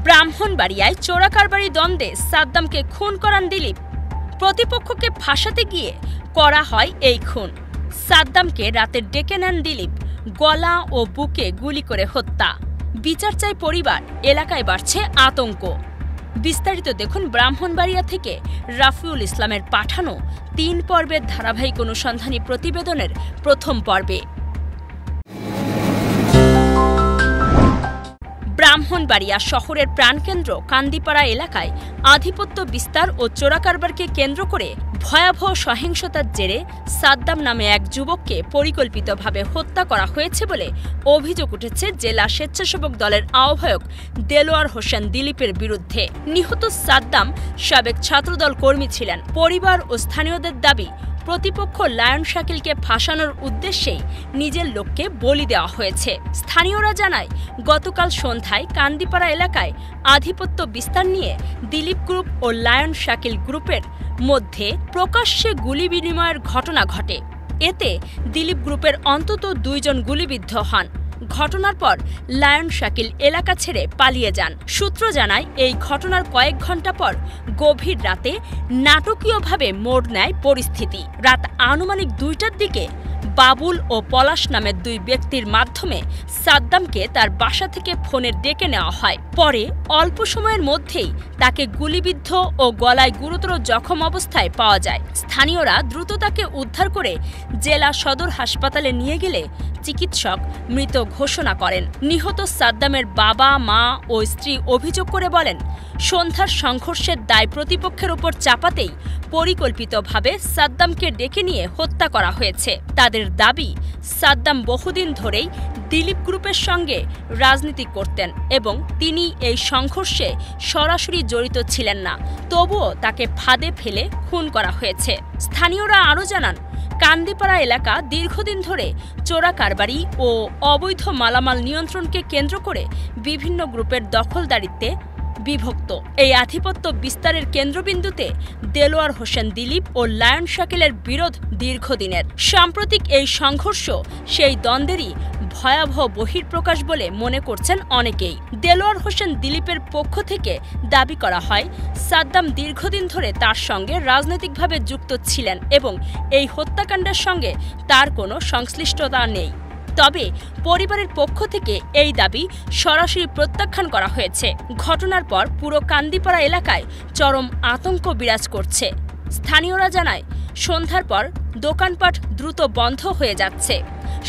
ব্রাহ্মণবাড়িয়ায় চোরাকারবারি দ্বন্দ্বে সাদ্দামকে খুন করান দিলীপ। প্রতিপক্ষকে ফাঁসাতে গিয়ে করা হয় এই খুন। সাদ্দামকে রাতে ডেকে নেন দিলীপ, গলা ও বুকে গুলি করে হত্যা। বিচার চাই পরিবার, এলাকায় বাড়ছে আতঙ্ক। বিস্তারিত দেখুন ব্রাহ্মণবাড়িয়া থেকে রাফিউল ইসলামের পাঠানো ৩ পর্বের ধারাবাহিক অনুসন্ধানী প্রতিবেদনের প্রথম পর্বে। ব্রাহ্মণবাড়িয়া শহরের প্রাণকেন্দ্র কান্দিপাড়া এলাকায় আধিপত্য বিস্তার ও চোরাকারবারকে কেন্দ্র করে ভয়াবহ সহিংসতার জেরে সাদ্দাম নামে এক যুবককে পরিকল্পিতভাবে হত্যা করা হয়েছে বলে অভিযোগ উঠেছে জেলা স্বেচ্ছাসেবক দলের আহ্বায়ক দেলোয়ার হোসেন দিলীপের বিরুদ্ধে। নিহত সাদ্দাম সাবেক ছাত্রদল কর্মী ছিলেন। পরিবার ও স্থানীয়দের দাবি, প্রতিপক্ষ লায়ন শাকিলকে ফাঁসানোর উদ্দেশ্যেই নিজের লোককে বলি দেওয়া হয়েছে। স্থানীয়রা জানায়, গতকাল সন্ধ্যায় কান্দিপাড়া এলাকায় আধিপত্য বিস্তার নিয়ে দিলীপ গ্রুপ ও লায়ন শাকিল গ্রুপের মধ্যে প্রকাশ্যে গুলি বিনিময়ের ঘটনা ঘটে। এতে দিলীপ গ্রুপের অন্তত 2 জন গুলিবিদ্ধ হন। ঘটনার পর লায়ন শাকিল এলাকা ছেড়ে পালিয়ে যান। সূত্র জানায়, এই ঘটনার কয়েক ঘণ্টা পর গভীর রাতে নাটকীয়ভাবে মোড় নেয় পরিস্থিতি। রাত আনুমানিক 2টার দিকে বাবুল ও পলাশ নামের 2 ব্যক্তির মাধ্যমে সাদ্দামকে তার বাসা থেকে ফোনে ডেকে নেওয়া হয়। পরে অল্প সময়ের মধ্যেই তাকে গুলিবিদ্ধ ও গলায় গুরুতর জখম অবস্থায় পাওয়া যায়। স্থানীয়রা দ্রুত তাকে উদ্ধার করে জেলা সদর হাসপাতালে নিয়ে গেলে চিকিৎসক মৃত ঘোষণা করেন। নিহত সাদ্দামের বাবা, মা ও স্ত্রী অভিযোগ করে বলেন, সন্ধ্যার সংঘর্ষের দায় প্রতিপক্ষের উপর চাপাতেই পরিকল্পিতভাবে সাদ্দামকে ডেকে নিয়ে হত্যা করা হয়েছে। তাদের দাবি, সাদ্দাম বহুদিন ধরেই দিলীপ গ্রুপের সঙ্গে রাজনীতি করতেন এবং তিনি এই সংঘর্ষে সরাসরি জড়িত ছিলেন না। তবুও তাকে ফাঁদে ফেলে খুন করা হয়েছে। স্থানীয়রা আরও জানান, কান্দিপাড়া এলাকা দীর্ঘদিন ধরে চোরাকারবারি ও অবৈধ মালামাল নিয়ন্ত্রণকে কেন্দ্র করে বিভিন্ন গ্রুপের দখলদারিত্বে বিভক্ত। এই আধিপত্য বিস্তারের কেন্দ্রবিন্দুতে দেলোয়ার হোসেন দিলীপ ও লায়ন শাকিলের বিরোধ দীর্ঘদিনের। সাম্প্রতিক এই সংঘর্ষ সেই দ্বন্দ্বেরই ভয়াবহ বহিঃপ্রকাশ বলে মনে করছেন অনেকেই। দেলোয়ার হোসেন দিলীপের পক্ষ থেকে দাবি করা হয়, সাদ্দাম দীর্ঘদিন ধরে তার সঙ্গে রাজনৈতিকভাবে যুক্ত ছিলেন এবং এই হত্যাকাণ্ডের সঙ্গে তার কোনো সংশ্লিষ্টতা নেই। তবে পরিবারের পক্ষ থেকে এই দাবি সরাসরি প্রত্যাখ্যান করা হয়েছে। ঘটনার পর পুরো কান্দিপাড়া এলাকায় চরম আতঙ্ক বিরাজ করছে। স্থানীয়রা জানায়, সন্ধ্যার পর দোকানপাট দ্রুত বন্ধ হয়ে যাচ্ছে।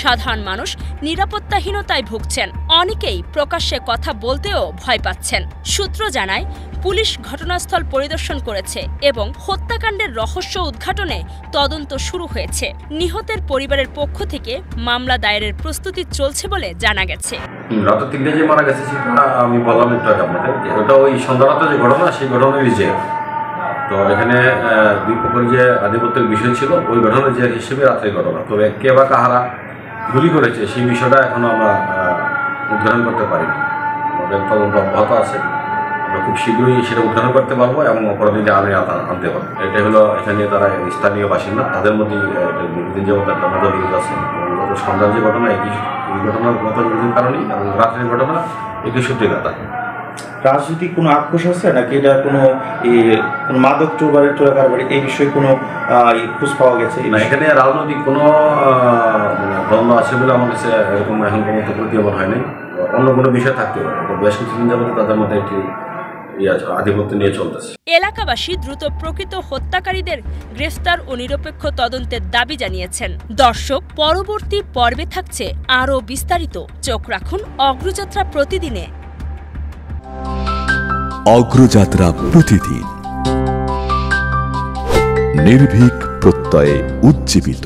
সাধারণ মানুষ নিরাপত্তাহীনতায় ভুগছেন। অনেকেই প্রকাশ্যে কথা বলতেও ভয় পাচ্ছেন। সূত্র জানায়, পুলিশ ঘটনাস্থল পরিদর্শন করেছে এবং হত্যাকাণ্ডের রহস্য উদ্ঘাটনে তদন্ত শুরু হয়েছে। নিহতের পরিবারের পক্ষ থেকে মামলা দায়েরের প্রস্তুতি চলছে বলে জানা গেছে। রাত 3টায় যে মারা গেছে সেটা আমি বললাম একটু আগে আপনাদের, ওটা ওই সন্ধ্যারাতে যে ঘটনা, সেই ঘটনারই যে তো এখানে 2 পক্ষের যে আধিপত্যের বিষয় ছিল, ওই ঘটনার যে হিসেবে রাত্রের ঘটনা। তবে কে বা কাহারা গুলি করেছে সেই বিষয়টা এখনো আমরা উদ্ঘাটন করতে পারিনি। আমাদের তদন্ত অব্যাহত আছে। আমরা খুব শীঘ্রই সেটা উদ্ঘাটন করতে পারবো এবং অপরাধীদের আনতে পারবো। এটাই হলো এখানে তারা স্থানীয় বাসিন্দা, তাদের মধ্যে দীর্ঘদিন যাবত একটা মেধাবী আছে। গত সন্ধ্যার যে ঘটনা, এই ঘটনার গত দীর্ঘদিন কারণেই, এবং রাত্রের ঘটনা একই সত্যিকতা। রাজনৈতিক কোনো আক্রোশ আছে নাকি এটা কোনো মাদক চোরাকারবারি, এই বিষয়ে কোনো খোঁজ পাওয়া গেছে না? এখানে রাজনৈতিক কোনো দ্বন্দ্ব আছে বলে আমার কাছে এরকম এখন পর্যন্ত প্রতীয়মান হয়নি। অন্য কোনো বিষয় থাকতে পারে। বেশ কিছুদিন যাবত তাদের মধ্যে একটি আধিপত্য নিয়ে চলতেছে। এলাকাবাসী দ্রুত প্রকৃত হত্যাকারীদের গ্রেফতার ও নিরপেক্ষ তদন্তের দাবি জানিয়েছেন। দর্শক, পরবর্তী পর্বে থাকছে আরও বিস্তারিত। চোখ রাখুন অগ্রযাত্রা প্রতিদিনে। অগ্রযাত্রা প্রতিদিন, নির্ভীক প্রত্যয়ে উজ্জীবিত।